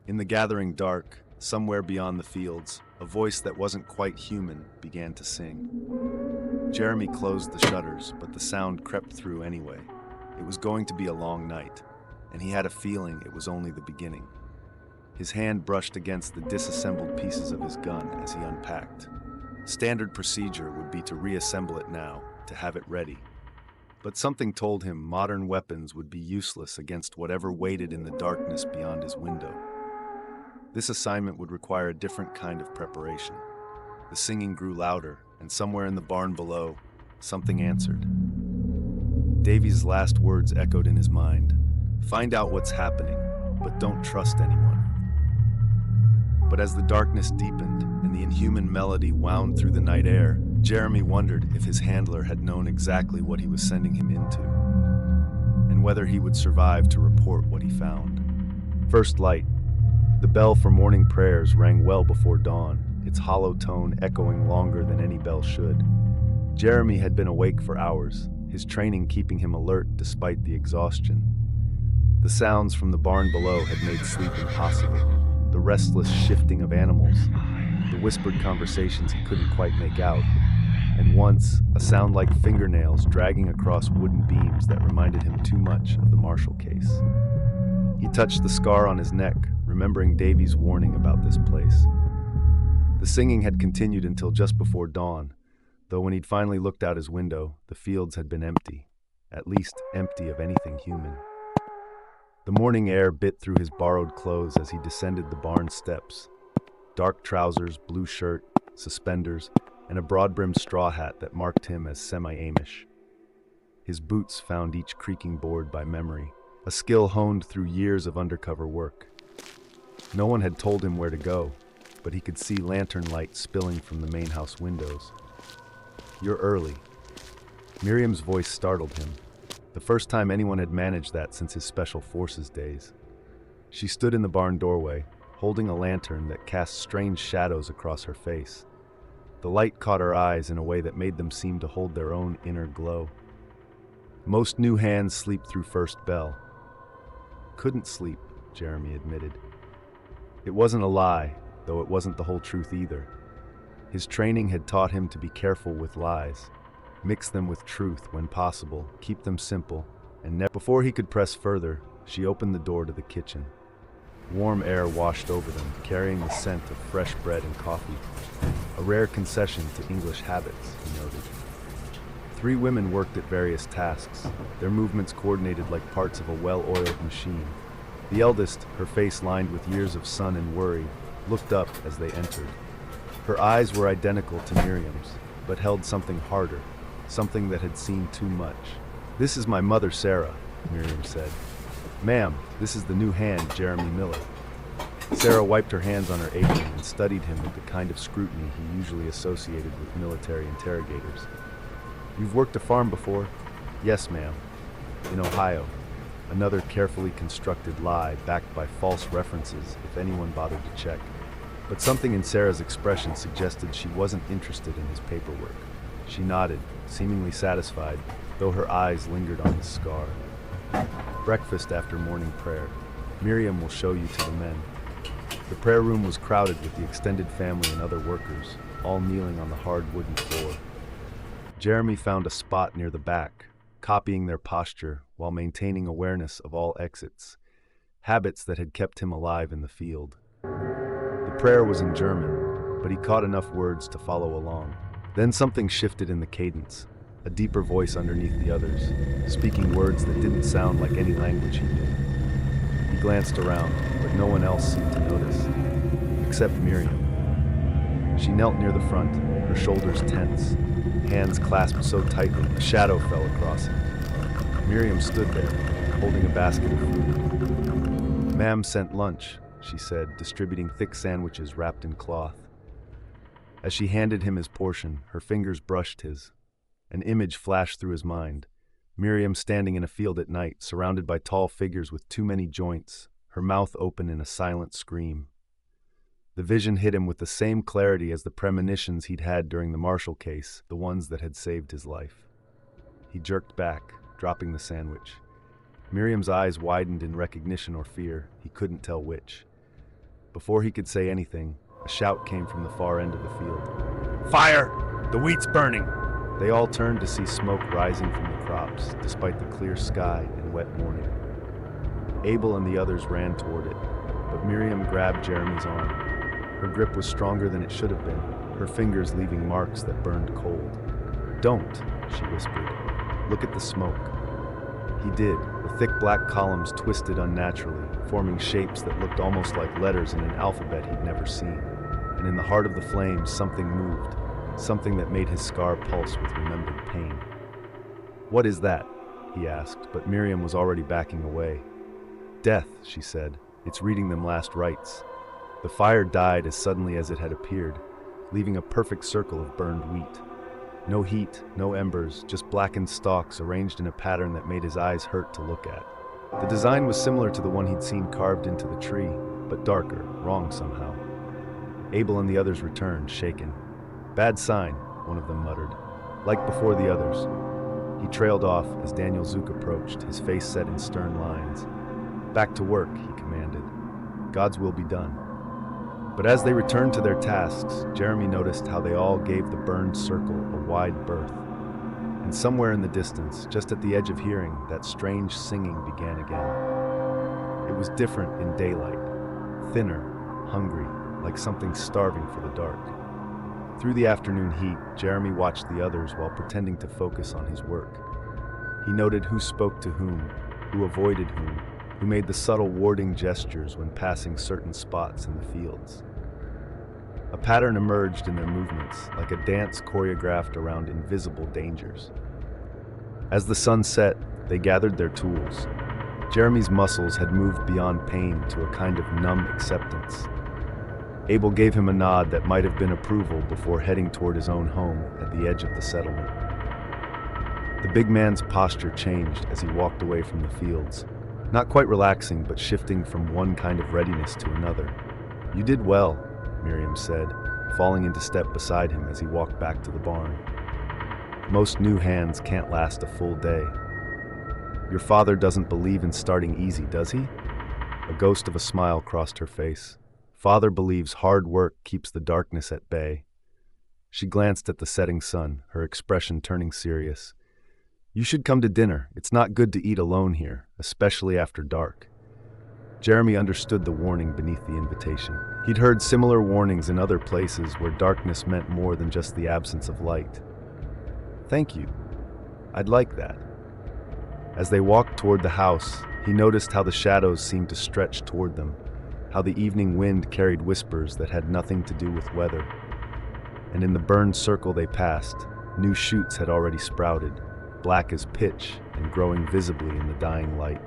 In the gathering dark, somewhere beyond the fields, a voice that wasn't quite human began to sing. Jeremy closed the shutters, but the sound crept through anyway. It was going to be a long night, and he had a feeling it was only the beginning. His hand brushed against the disassembled pieces of his gun as he unpacked. Standard procedure would be to reassemble it now, to have it ready. But something told him modern weapons would be useless against whatever waited in the darkness beyond his window. This assignment would require a different kind of preparation. The singing grew louder, and somewhere in the barn below, something answered. Davy's last words echoed in his mind. Find out what's happening, but don't trust anyone. But as the darkness deepened and the inhuman melody wound through the night air, Jeremy wondered if his handler had known exactly what he was sending him into, and whether he would survive to report what he found. First light. The bell for morning prayers rang well before dawn, its hollow tone echoing longer than any bell should. Jeremy had been awake for hours, his training keeping him alert despite the exhaustion. The sounds from the barn below had made sleep impossible. The restless shifting of animals, the whispered conversations he couldn't quite make out, and once, a sound like fingernails dragging across wooden beams that reminded him too much of the Marshall case. He touched the scar on his neck, remembering Davy's warning about this place. The singing had continued until just before dawn, though when he'd finally looked out his window, the fields had been empty, at least empty of anything human. The morning air bit through his borrowed clothes as he descended the barn steps. Dark trousers, blue shirt, suspenders, and a broad-brimmed straw hat that marked him as semi-Amish. His boots found each creaking board by memory, a skill honed through years of undercover work. No one had told him where to go, but he could see lantern light spilling from the main house windows. You're early. Miriam's voice startled him, the first time anyone had managed that since his special forces days. She stood in the barn doorway, holding a lantern that cast strange shadows across her face. The light caught her eyes in a way that made them seem to hold their own inner glow. Most new hands sleep through first bell. Couldn't sleep, Jeremy admitted. It wasn't a lie, though it wasn't the whole truth either. His training had taught him to be careful with lies, mix them with truth when possible, keep them simple, and before he could press further, she opened the door to the kitchen. Warm air washed over them, carrying the scent of fresh bread and coffee, a rare concession to English habits, he noted. 3 women worked at various tasks, their movements coordinated like parts of a well-oiled machine. The eldest, her face lined with years of sun and worry, looked up as they entered. Her eyes were identical to Miriam's, but held something harder, something that had seen too much. "This is my mother, Sarah," Miriam said. "Ma'am, this is the new hand, Jeremy Miller." Sarah wiped her hands on her apron and studied him with the kind of scrutiny he usually associated with military interrogators. "You've worked a farm before?" "Yes, ma'am. In Ohio." Another carefully constructed lie backed by false references if anyone bothered to check. But something in Sarah's expression suggested she wasn't interested in his paperwork. She nodded, seemingly satisfied, though her eyes lingered on the scar. Breakfast after morning prayer. Miriam will show you to the men. The prayer room was crowded with the extended family and other workers, all kneeling on the hard wooden floor. Jeremy found a spot near the back, copying their posture while maintaining awareness of all exits, habits that had kept him alive in the field. The prayer was in German, but he caught enough words to follow along. Then something shifted in the cadence, a deeper voice underneath the others, speaking words that didn't sound like any language he knew. He glanced around, but no one else seemed to notice, except Miriam. She knelt near the front, her shoulders tense, hands clasped so tightly a shadow fell across him. Miriam stood there, holding a basket of food. "Ma'am sent lunch," she said, distributing thick sandwiches wrapped in cloth. As she handed him his portion, her fingers brushed his. An image flashed through his mind. Miriam standing in a field at night, surrounded by tall figures with too many joints, her mouth open in a silent scream. The vision hit him with the same clarity as the premonitions he'd had during the Marshall case, the ones that had saved his life. He jerked back, dropping the sandwich. Miriam's eyes widened in recognition or fear, he couldn't tell which. Before he could say anything, a shout came from the far end of the field. "Fire! The wheat's burning!" They all turned to see smoke rising from the crops, despite the clear sky and wet morning. Abel and the others ran toward it, but Miriam grabbed Jeremy's arm. Her grip was stronger than it should have been, her fingers leaving marks that burned cold. "Don't," she whispered. "Look at the smoke." He did. The thick black columns twisted unnaturally, forming shapes that looked almost like letters in an alphabet he'd never seen. And in the heart of the flames, something moved, something that made his scar pulse with remembered pain. "What is that?" he asked, but Miriam was already backing away. "Death," she said. "It's reading them last rites." The fire died as suddenly as it had appeared, leaving a perfect circle of burned wheat. No heat, no embers, just blackened stalks arranged in a pattern that made his eyes hurt to look at. The design was similar to the one he'd seen carved into the tree, but darker, wrong somehow. Abel and the others returned, shaken. "Bad sign," one of them muttered. "Like before the others." He trailed off as Daniel Zook approached, his face set in stern lines. "Back to work," he commanded. "God's will be done." But as they returned to their tasks, Jeremy noticed how they all gave the burned circle a wide berth. And somewhere in the distance, just at the edge of hearing, that strange singing began again. It was different in daylight, thinner, hungry, like something starving for the dark. Through the afternoon heat, Jeremy watched the others while pretending to focus on his work. He noted who spoke to whom, who avoided whom, who made the subtle warding gestures when passing certain spots in the fields. A pattern emerged in their movements, like a dance choreographed around invisible dangers. As the sun set, they gathered their tools. Jeremy's muscles had moved beyond pain to a kind of numb acceptance. Abel gave him a nod that might have been approval before heading toward his own home at the edge of the settlement. The big man's posture changed as he walked away from the fields, not quite relaxing, but shifting from one kind of readiness to another. "You did well," Miriam said, falling into step beside him as he walked back to the barn. "Most new hands can't last a full day. Your father doesn't believe in starting easy, does he?" A ghost of a smile crossed her face. "Father believes hard work keeps the darkness at bay." She glanced at the setting sun, her expression turning serious. "You should come to dinner. It's not good to eat alone here, especially after dark." Jeremy understood the warning beneath the invitation. He'd heard similar warnings in other places where darkness meant more than just the absence of light. "Thank you. I'd like that." As they walked toward the house, he noticed how the shadows seemed to stretch toward them, how the evening wind carried whispers that had nothing to do with weather. And in the burned circle they passed, new shoots had already sprouted, black as pitch and growing visibly in the dying light.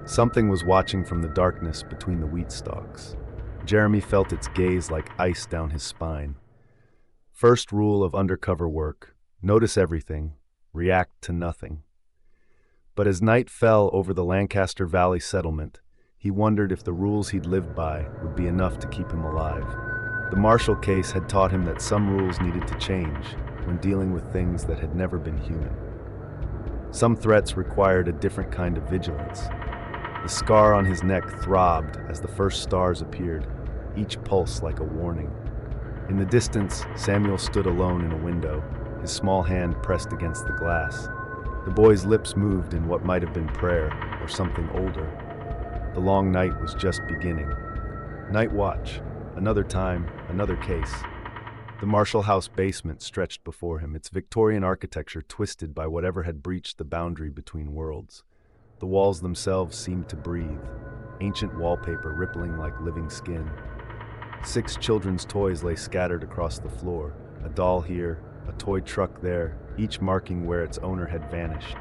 Something was watching from the darkness between the wheat stalks. Jeremy felt its gaze like ice down his spine. First rule of undercover work: notice everything, react to nothing. But as night fell over the Lancaster Valley settlement, he wondered if the rules he'd lived by would be enough to keep him alive. The Marshall case had taught him that some rules needed to change when dealing with things that had never been human. Some threats required a different kind of vigilance. The scar on his neck throbbed as the first stars appeared, each pulse like a warning. In the distance, Samuel stood alone in a window, his small hand pressed against the glass. The boy's lips moved in what might have been prayer or something older. The long night was just beginning. Night watch, another time, another case. The Marshall House basement stretched before him, its Victorian architecture twisted by whatever had breached the boundary between worlds. The walls themselves seemed to breathe, ancient wallpaper rippling like living skin. 6 children's toys lay scattered across the floor, a doll here, a toy truck there, each marking where its owner had vanished.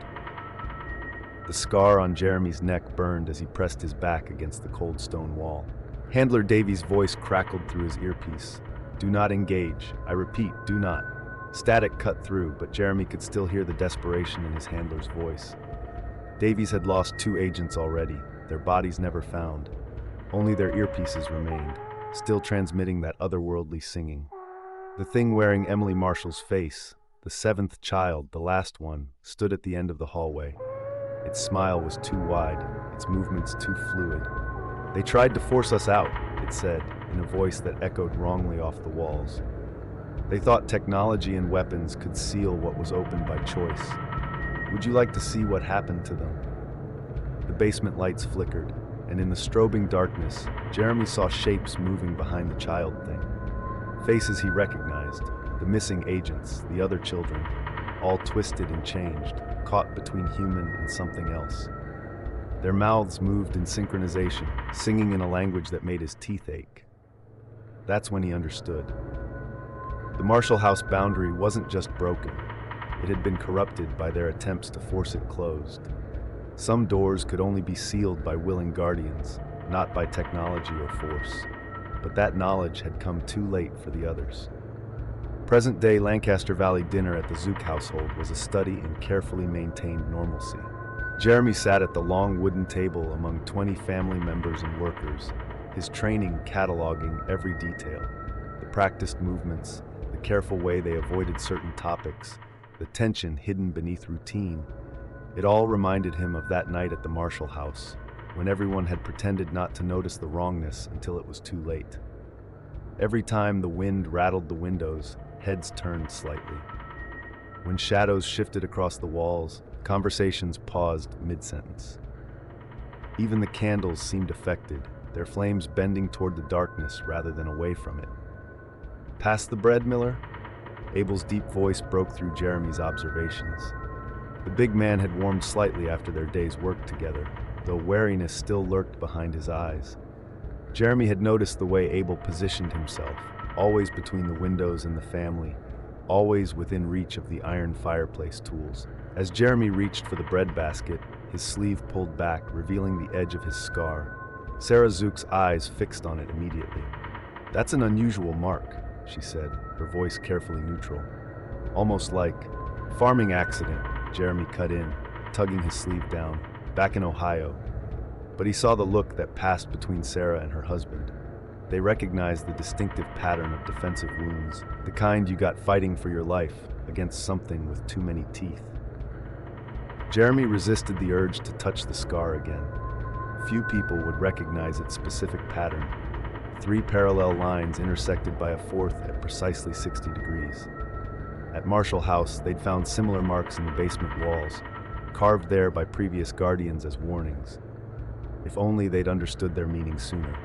The scar on Jeremy's neck burned as he pressed his back against the cold stone wall. Handler Davy's voice crackled through his earpiece. "Do not engage. I repeat, do not." Static cut through, but Jeremy could still hear the desperation in his handler's voice. Davies had lost 2 agents already, their bodies never found. Only their earpieces remained, still transmitting that otherworldly singing. The thing wearing Emily Marshall's face, the 7th child, the last one, stood at the end of the hallway. Its smile was too wide, its movements too fluid. "They tried to force us out," it said, in a voice that echoed wrongly off the walls. "They thought technology and weapons could seal what was opened by choice. Would you like to see what happened to them?" The basement lights flickered, and in the strobing darkness, Jeremy saw shapes moving behind the child thing. Faces he recognized, the missing agents, the other children, all twisted and changed, caught between human and something else. Their mouths moved in synchronization, singing in a language that made his teeth ache. That's when he understood. The Marshall House boundary wasn't just broken. It had been corrupted by their attempts to force it closed. Some doors could only be sealed by willing guardians, not by technology or force. But that knowledge had come too late for the others. Present-day Lancaster Valley dinner at the Zook household was a study in carefully maintained normalcy. Jeremy sat at the long wooden table among 20 family members and workers, his training cataloging every detail, the practiced movements, the careful way they avoided certain topics, the tension hidden beneath routine. It all reminded him of that night at the Marshall house, when everyone had pretended not to notice the wrongness until it was too late. Every time the wind rattled the windows, heads turned slightly. When shadows shifted across the walls, conversations paused mid-sentence. Even the candles seemed affected, their flames bending toward the darkness rather than away from it. "Pass the bread, Miller?" Abel's deep voice broke through Jeremy's observations. The big man had warmed slightly after their day's work together, though wariness still lurked behind his eyes. Jeremy had noticed the way Abel positioned himself, always between the windows and the family, always within reach of the iron fireplace tools. As Jeremy reached for the bread basket, his sleeve pulled back, revealing the edge of his scar. Sarah Zook's eyes fixed on it immediately. "That's an unusual mark," she said, her voice carefully neutral. "Almost like farming accident," Jeremy cut in, tugging his sleeve down. "Back in Ohio." But he saw the look that passed between Sarah and her husband. They recognized the distinctive pattern of defensive wounds, the kind you got fighting for your life against something with too many teeth. Jeremy resisted the urge to touch the scar again. Few people would recognize its specific pattern. 3 parallel lines intersected by a 4th at precisely 60 degrees. At Marshall House, they'd found similar marks in the basement walls, carved there by previous guardians as warnings. If only they'd understood their meaning sooner.